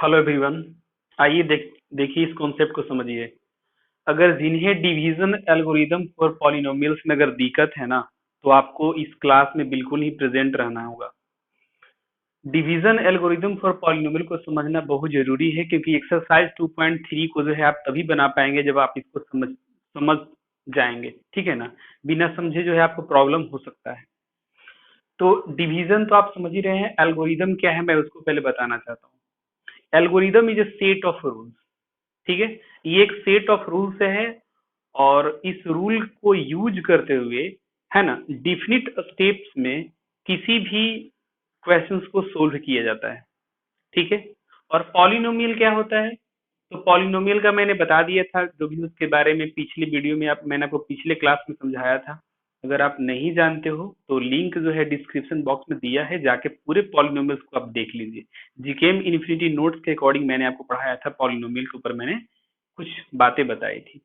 Hello everyone. आइए देखिए इस कॉन्सेप्ट को समझिए। अगर जिन्हें डिवीजन एल्गोरिदम फॉर पॉलिनोमियल्स में अगर दिक्कत है ना, तो आपको इस क्लास में बिल्कुल ही प्रेजेंट रहना होगा। डिवीजन एल्गोरिदम फॉर पॉलिनोमियल को समझना बहुत जरूरी है, क्योंकि एक्सरसाइज 2.3 को जो है आप तभी बना पाएंगे जब आप इसको समझ जाएंगे। ठीक है ना। बिना समझे जो है आपको प्रॉब्लम हो सकता है। तो डिवीजन तो आप समझ ही रहे हैं, एल्गोरिदम क्या है मैं उसको पहले बताना चाहता हूँ। Algorithm is a set of rules. ठीक है। ये एक सेट ऑफ रूल्स है, और इस रूल को यूज करते हुए, है ना, डिफिनिट स्टेप्स में किसी भी क्वेश्चंस को सोल्व किया जाता है। ठीक है। और पॉलिनोमियल क्या होता है? तो पॉलिनोमियल का मैंने बता दिया था, जो भी उसके बारे में पिछली वीडियो में मैंने आपको पिछले क्लास में समझाया था। अगर आप नहीं जानते हो तो लिंक जो है डिस्क्रिप्शन बॉक्स में दिया है, जाके पूरे पॉलिनोमियल्स को आप देख लीजिए। जीकेएम इन्फिनिटी नोट्स के अकॉर्डिंग मैंने आपको पढ़ाया था, पॉलिनोमियल के ऊपर मैंने कुछ बातें बताई थी।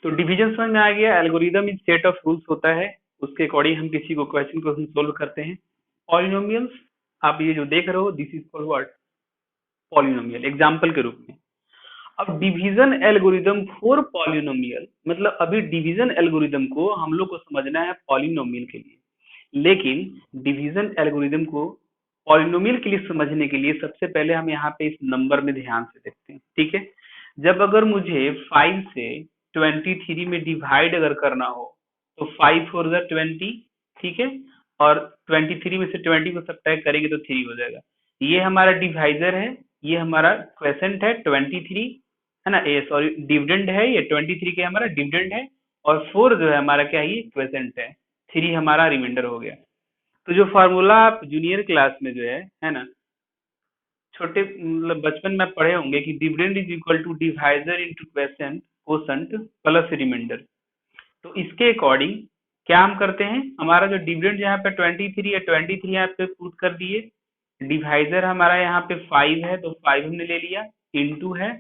तो डिवीजन समझ में आ गया। Algorithm is set of rules होता है, उसके अकॉर्डिंग हम किसी को क्वेश्चन को हम सोल्व करते हैं। पॉलिनोमियल्स आप ये जो देख रहे हो, this is called what? Polynomial, example के रूप में। अब डिवीजन एल्गोरिदम फॉर पॉलिनोमियल, मतलब अभी डिवीजन एल्गोरिदम को हम लोग को समझना है पॉलिनोमियल के लिए। लेकिन डिवीजन एल्गोरिदम को पॉलिनोमियल के लिए समझने के लिए सबसे पहले हम यहाँ पे इस नंबर में ध्यान से देखते हैं। ठीक है। जब अगर मुझे 5 से 23 में डिवाइड अगर करना हो, तो 5 4 जा 20। ठीक है। और 23 में से 20 को सब्ट्रैक्ट करेंगे तो 3 हो जाएगा। ये हमारा डिवाइजर है, ये हमारा क्वेसेंट है 23, है ना। ये सॉरी डिविडेंड है, ये 23 के हमारा डिविडेंड है। और 4 जो है हमारा क्या है, ये क्वेसेंट है। 3 हमारा रिमाइंडर हो गया। तो जो फार्मूला आप जूनियर क्लास में जो है ना, छोटे मतलब बचपन में पढ़े होंगे कि dividend is equal to divisor into quotient quotient plus remainder. तो इसके अकॉर्डिंग क्या हम करते हैं, हमारा जो डिविडेंड यहाँ पे 23 है, 23 यहाँ पे पुट कर दिए। डिवाइजर हमारा यहाँ पे 5 है, तो 5 हमने ले लिया। इंटू है,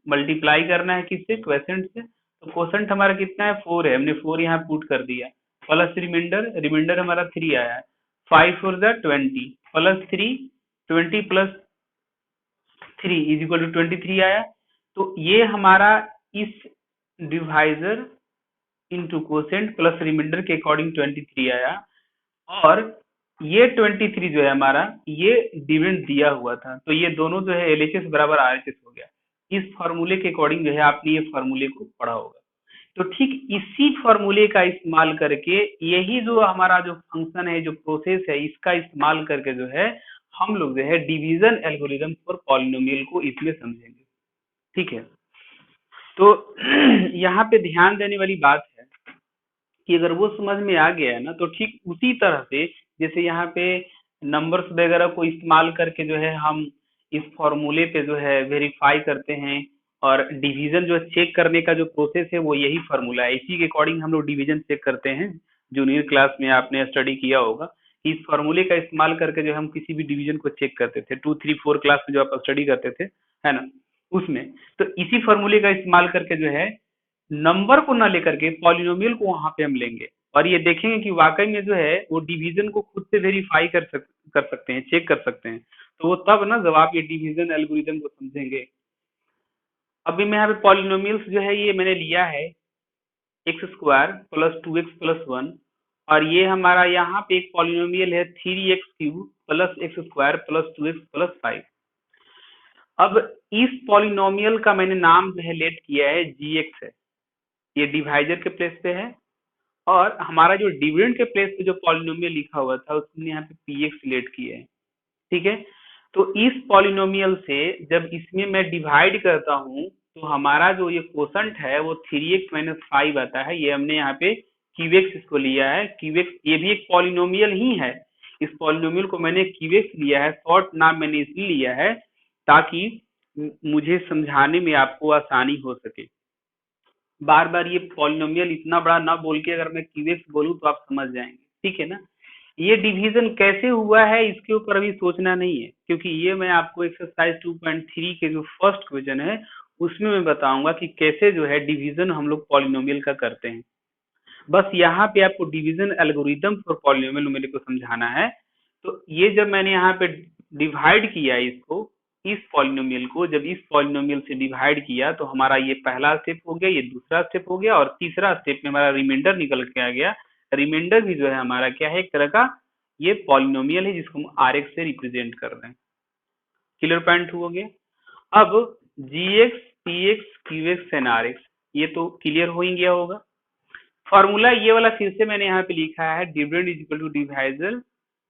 मल्टीप्लाई करना है किससे, क्वेसेंट से। तो क्वेसेंट हमारा कितना है, 4 है, हमने 4 यहाँ पुट कर दिया। प्लस रिमाइंडर, रिमाइंडर हमारा 3 आया है। 5 4 जा 20 plus 3, 20 plus 3 is equal to 23 आया। तो ये हमारा इस divisor into quotient plus remainder के अकॉर्डिंग 23 आया। और ये 23 जो है हमारा, ये डिविडेंड दिया हुआ था, तो ये दोनों जो है एलएचएस बराबर आरएचएस हो गया। इस फॉर्मूले के अकॉर्डिंग जो है आपने ये फॉर्मूले को पढ़ा होगा। तो ठीक इसी फॉर्मूले का इस्तेमाल करके, यही जो हमारा जो फंक्शन है, जो प्रोसेस है, इसका इस्तेमाल करके जो है हम लोग जो है डिवीजन एल्गोरिदम फॉर पॉलिनोमियल को इसमें समझेंगे। ठीक है। तो यहाँ पे ध्यान देने वाली बात है कि अगर वो समझ में आ गया है ना, तो ठीक उसी तरह से जैसे यहाँ पे नंबर्स वगैरह को इस्तेमाल करके जो है हम इस फॉर्मूले पे जो है वेरीफाई करते हैं, और डिवीजन जो चेक करने का जो प्रोसेस है वो यही फार्मूला है। इसी के अकॉर्डिंग हम लोग डिवीजन चेक करते हैं। जूनियर क्लास में आपने स्टडी किया होगा, इस फार्मूले का इस्तेमाल करके जो हम किसी भी डिवीजन को चेक करते थे। 2 3 4 क्लास में जो आप स्टडी करते थे, है ना, उसमें। तो इसी फार्मूले का इस्तेमाल करके जो है नंबर को ना लेकर के पॉलिनोमियल को वहां पे हम लेंगे, और ये देखेंगे कि वाकई में जो है वो डिवीजन को खुद से वेरीफाई कर सकते हैं, चेक कर सकते हैं। तो वो तब ना जब आप ये डिवीजन एल्गोरिदम को समझेंगे। अभी मैं यहाँ पे पॉलिनोमियल्स जो है ये मैंने लिया है x square plus 2x plus 1। और ये हमारा यहाँ पे एक पॉलिनोमियल है 3x cube plus x square plus 2x plus 5। अब इस पॉलिनोमियल का मैंने नाम जो है लेट किया है gx है, ये डिवाइजर के प्लेस पे है। और हमारा जो डिविडेंड के प्लेस पे जो पॉलिनोमियल लिखा हुआ था उसने यहाँ पे px लेट किया है। ठीक है। तो इस पॉलिनोमियल से जब इसमें मैं डिवाइड करता हूँ, तो हमारा जो ये कोसेंट है वो 3x माइनस 5 आता है। ये हमने यहाँ पे क्यूएक्स इसको लिया है। क्यूएक्स ये भी एक पॉलिनोमियल ही है। इस पॉलिनोमियल को मैंने क्यूएक्स लिया है, शॉर्ट नाम मैंने इसलिए लिया है ताकि मुझे समझाने में आपको आसानी हो सके। बार बार ये पॉलिनोमियल इतना बड़ा ना बोल के अगर मैं क्यूएक्स बोलूँ तो आप समझ जाएंगे। ठीक है ना। ये डिवीजन कैसे हुआ है इसके ऊपर अभी सोचना नहीं है, क्योंकि ये मैं आपको एक्सरसाइज 2.3 के जो फर्स्ट क्वेश्चन है उसमें मैं बताऊंगा कि कैसे जो है डिवीजन हम लोग पॉलिनोमियल का करते हैं। बस यहाँ पे आपको डिवीजन एल्गोरिदम फॉर पॉलिनोमियल मेरे को समझाना है। तो ये जब मैंने यहाँ पे डिवाइड किया इसको, इस पॉलिनोमियल को जब इस पॉलिनोमियल से डिवाइड किया तो हमारा ये पहला स्टेप हो गया, ये दूसरा स्टेप हो गया, और तीसरा स्टेप में हमारा रिमाइंडर निकल के आ गया। रिमाइंडर भी जो है हमारा क्या है, एक तरह का ये पॉलिनोमियल है जिसको हम आर एक्स से रिप्रेजेंट कर रहे हैं। क्लियर पॉइंट हो गया। अब G X, P X, Q X and R X, ये तो क्लियर हो ही गया होगा। फॉर्मूला ये वाला फिर से मैंने यहाँ पे लिखा है, dividend is equal to divisor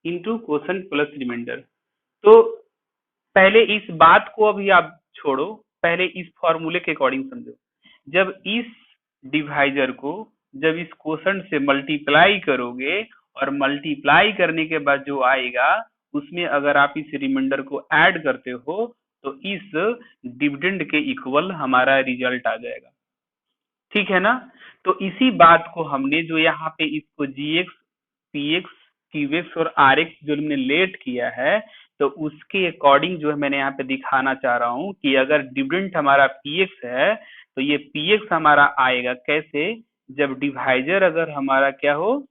into quotient plus remainder. तो पहले इस बात को अभी आप छोड़ो, पहले इस फॉर्मूले के अकॉर्डिंग समझो। जब इस डिवाइजर को जब इस कोसेंट से मल्टीप्लाई करोगे और मल्टीप्लाई करने के बाद जो आएगा उसमें अगर आप इस रिमाइंडर को ऐड करते हो तो इस डिविडेंड के इक्वल हमारा रिजल्ट आ जाएगा। ठीक है ना। तो इसी बात को हमने जो यहाँ पे इसको G X, P X, Q X और आर एक्स जो हमने लेट किया है, तो उसके अकॉर्डिंग जो है मैंने यहाँ पे दिखाना चाह रहा हूँ कि अगर डिविडेंड हमारा पी एक्स है तो ये पी एक्स हमारा आएगा कैसे, जब डिवाइजर अगर हमारा क्या हो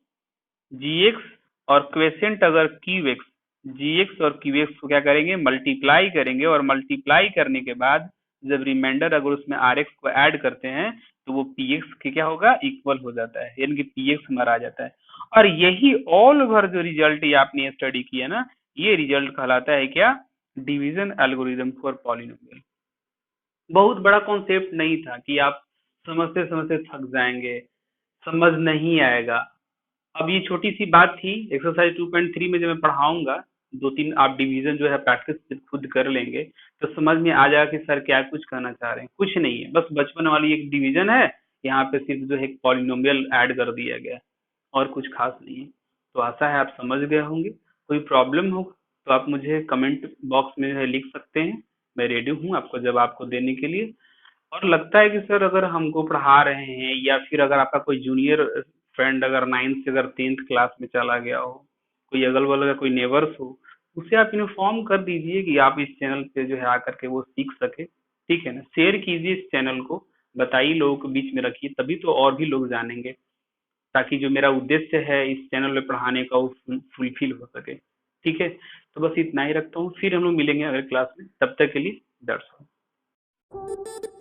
जी एक्स और क्वेसेंट अगर क्यू एक्स, जी एक्स और क्यू एक्स को क्या करेंगे, मल्टीप्लाई करेंगे, और मल्टीप्लाई करने के बाद जब रिमाइंडर अगर उसमें आर एक्स को ऐड करते हैं तो वो पी एक्स के क्या होगा, इक्वल हो जाता है, यानी कि पी एक्स हमारा आ जाता है। और यही ऑल ओवर जो रिजल्ट ये आपने स्टडी किया ना, ये रिजल्ट कहलाता है क्या, डिवीजन एल्गोरिदम फॉर पॉलिनोमियल। बहुत बड़ा कॉन्सेप्ट नहीं था कि आप समझते समझते थक जाएंगे, समझ नहीं आएगा। अब ये छोटी सी बात थी, एक्सरसाइज 2.3 में जब मैं पढ़ाऊंगा, दो तीन आप डिवीजन जो है प्रैक्टिस खुद कर लेंगे तो समझ में आ जाएगा कि सर क्या कुछ कहना चाह रहे हैं। कुछ नहीं है, बस बचपन वाली एक डिवीजन है, यहाँ पे सिर्फ जो है एक पॉलिनोमियल ऐड कर दिया गया है, और कुछ खास नहीं है। तो आशा है आप समझ गए होंगे। कोई प्रॉब्लम हो तो आप मुझे कमेंट बॉक्स में जो है लिख सकते हैं, मैं रेडी हूँ आपको जवाब आपको देने के लिए। और लगता है कि सर अगर हमको पढ़ा रहे हैं या फिर अगर आपका कोई जूनियर फ्रेंड अगर 9th से अगर 10th क्लास में चला गया हो, कोई अगल बगल का कोई नेबर्स हो, उसे आप इन्फॉर्म कर दीजिए कि आप इस चैनल पे जो है आकर के वो सीख सके। ठीक है ना, शेयर कीजिए इस चैनल को, बताइए लोगों के बीच में रखिए, तभी तो और भी लोग जानेंगे, ताकि जो मेरा उद्देश्य है इस चैनल में पढ़ाने का वो फुलफिल हो सके। ठीक है, तो बस इतना ही रखता हूँ, फिर हम लोग मिलेंगे अगले क्लास में, तब तक के लिए दैट्स ऑल।